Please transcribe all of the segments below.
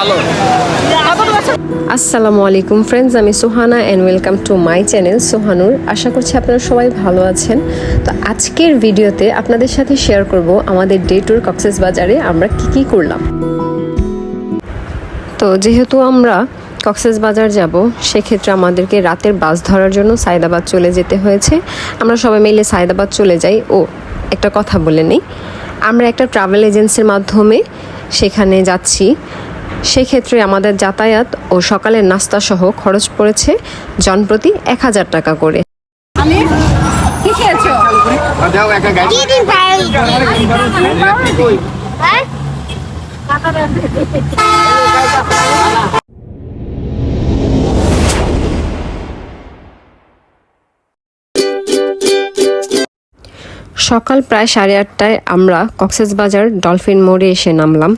ভালো। আসসালামু আলাইকুম ফ্রেন্ডস, আমি Sohana and welcome to my channel Sohanur. আশা করছি আপনারা সবাই ভালো আছেন। তো আজকের ভিডিওতে আপনাদের সাথে শেয়ার করব আমাদের ডে ট্যুর কক্সবাজারে আমরা কি করলাম। তো যেহেতু আমরা কক্সবাজার যাব, সেক্ষেত্রে আমাদেরকে রাতের বাস ধরার জন্য সায়দাবাদ চলে যেতে হয়েছে। আমরা সবাই মিলে সায়দাবাদ চলে যাই। ও একটা কথা বলে নিই, আমরা একটা ট্রাভেল এজেন্সির মাধ্যমে সেখানে যাচ্ছি। সেক্ষেত্রে আমাদের যাতায়াত ও সকালের নাস্তা সহ খরচ পড়েছে জনপ্রতি 1000 টাকা করে। সকাল প্রায় 8:30টায় আমরা কক্সবাজার ডলফিন মোড়ে এসে নামলাম।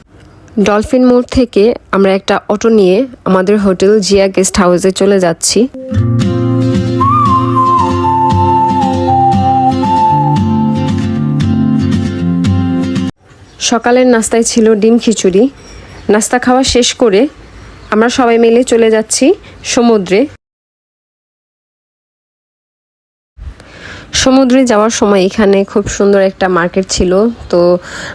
ডলফিন মোড় থেকে আমরা একটা অটো নিয়ে আমাদের হোটেল জিয়া গেস্ট হাউসে চলে যাচ্ছি। সকালের নাস্তায় ছিল ডিম খিচুড়ি। নাস্তা খাওয়া শেষ করে আমরা সবাই মিলে চলে যাচ্ছি সমুদ্রে। সমুদ্রে যাওয়ার সময় এখানে খুব সুন্দর একটা মার্কেট ছিল, তো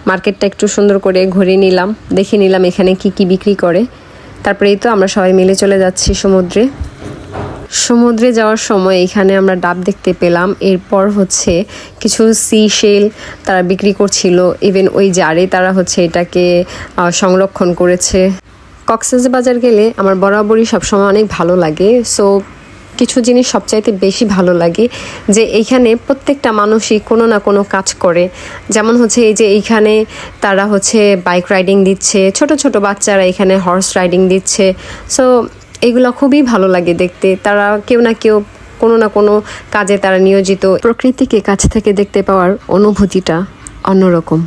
মার্কেটটা একটু সুন্দর করে ঘুরে নিলাম, দেখে নিলাম এখানে কি কি বিক্রি করে। তারপরেই তো আমরা সবাই মিলে চলে যাচ্ছি সমুদ্রে। সমুদ্রে যাওয়ার সময় এখানে আমরা ডাব দেখতে পেলাম। এরপর হচ্ছে কিছু সি শেল তারা বিক্রি করছিল, ইভেন ওই জারে তারা হচ্ছে এটাকে সংরক্ষণ করেছে। কক্সবাজার গেলে আমার বরাবরই সবসময় অনেক ভালো লাগে। সো কিছু জিনিস সবচাইতে বেশি ভালো লাগে যে এইখানে প্রত্যেকটা মানুষই কোনো না কোনো কাজ করে। যেমন হচ্ছে এই যে এইখানে তারা হচ্ছে বাইক রাইডিং দিচ্ছে, ছোট ছোট বাচ্চারা এখানে হর্স রাইডিং দিচ্ছে। সো এগুলো খুবই ভালো লাগে দেখতে। তারা কেউ না কেউ কোনো না কোনো কাজে তারা নিয়োজিত। প্রকৃতিকে কাছ থেকে দেখতে পাওয়ার অনুভূতিটা অন্যরকম।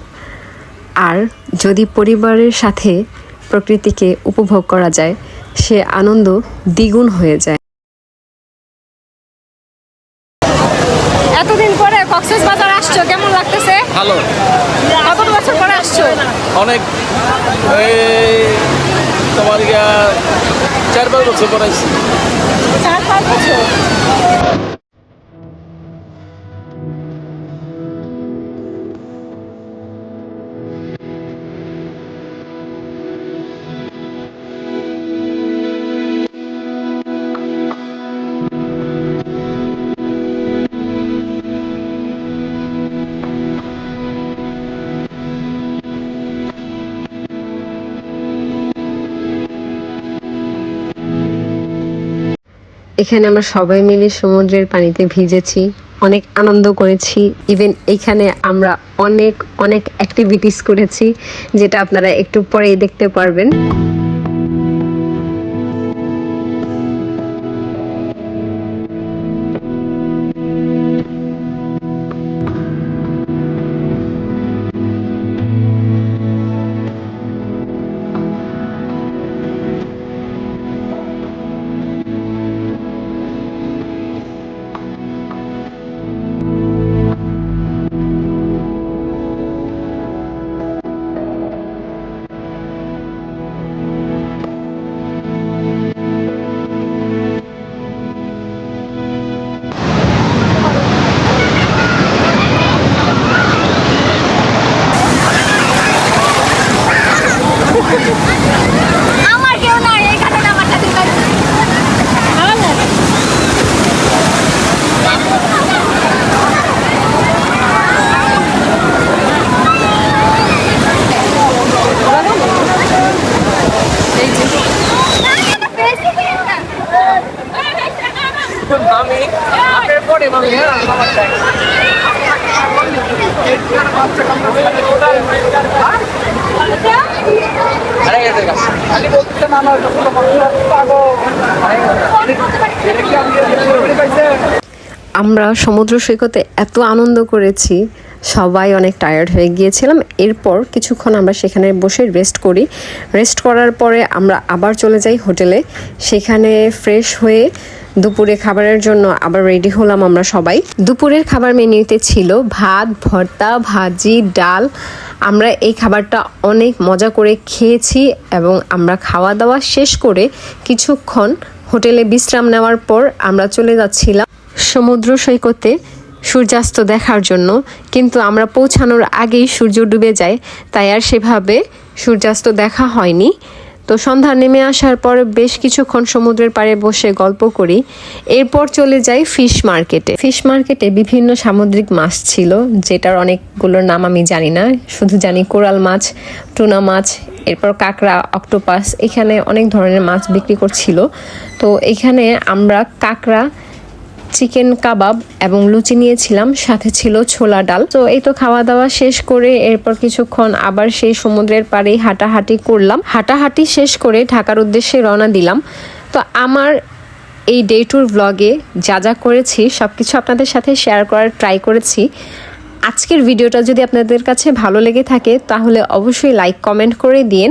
আর যদি পরিবারের সাথে প্রকৃতিকে উপভোগ করা যায়, সে আনন্দ দ্বিগুণ হয়ে যায়। এতদিন পরে কক্সবাজার আসছো, কেমন লাগতেছে? ভালো। কত বছর পরে আসছো? অনেক, তোমার 4-5 বছর পরে আসছি। 4-5 বছর। এখানে আমরা সবাই মিলে সমুদ্রের পানিতে ভিজেছি, অনেক আনন্দ করেছি। ইভেন এখানে আমরা অনেক অনেক অ্যাক্টিভিটিস করেছি, যেটা আপনারা একটু পরেই দেখতে পারবেন। আমার কেউ নাই এখানে, আমার সাথে আমরা সমুদ্র সৈকতে এত আনন্দ করেছি, সবাই অনেক টায়ার্ড হয়ে গিয়েছিলাম। এরপর কিছুক্ষণ আমরা সেখানে বসে রেস্ট করি। রেস্ট করার পরে আমরা আবার চলে যাই হোটেলে। সেখানে ফ্রেশ হয়ে দুপুরে খাবারের জন্য আবার রেডি হলাম আমরা সবাই। দুপুরের খাবার মেনুতে ছিল ভাত, ভর্তা, ভাজি, ডাল আমরা এই খাবারটা অনেক মজা করে খেয়েছি এবং আমরা খাওয়া দাওয়া শেষ করে কিছুক্ষণ হোটেলে বিশ্রাম নেওয়ার পর আমরা চলে যাচ্ছিলাম সমুদ্র সৈকতে সূর্যাস্ত দেখার জন্য, কিন্তু আমরা পৌঁছানোর আগেই সূর্য ডুবে যায়, তাই আর সেভাবে সূর্যাস্ত দেখা হয়নি। তো সন্ধ্যা নেমে আসার পর বেশ কিছুক্ষণ সমুদ্রের পাড়ে বসে গল্প করি, এরপর চলে যাই ফিশ মার্কেটে। ফিশ মার্কেটে বিভিন্ন সামুদ্রিক মাছ ছিল, যেটার অনেকগুলোর নাম আমি জানি না, শুধু জানি কোরাল মাছ, টুনা মাছ, এরপর কাঁকড়া, অক্টোপাস, এখানে অনেক ধরনের মাছ বিক্রি করছিল। তো এখানে আমরা কাঁকড়া, চিকেন কাবাব এবং লুচি নিয়েছিলাম, সাথে ছিল ছোলা ডাল। তো এই তো খাওয়া দাওয়া শেষ করে এরপর কিছুক্ষণ আবার সেই সমুদ্রের পাড়েই হাঁটাহাঁটি করলাম। হাঁটাহাঁটি শেষ করে ঢাকার উদ্দেশ্যে রওনা দিলাম। তো আমার এই ডে ট্যুর ব্লগে যা যা করেছি সব কিছু আপনাদের সাথে শেয়ার করার ট্রাই করেছি। আজকের ভিডিওটা যদি আপনাদের কাছে ভালো লেগে থাকে তাহলে অবশ্যই লাইক কমেন্ট করে দিন,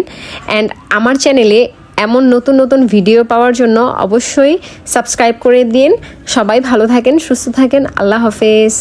অ্যান্ড আমার চ্যানেলে এমন নতুন নতুন ভিডিও পাওয়ার জন্য অবশ্যই সাবস্ক্রাইব করে দিন। সবাই ভালো থাকেন, সুস্থ থাকেন, আল্লাহ হাফেজ।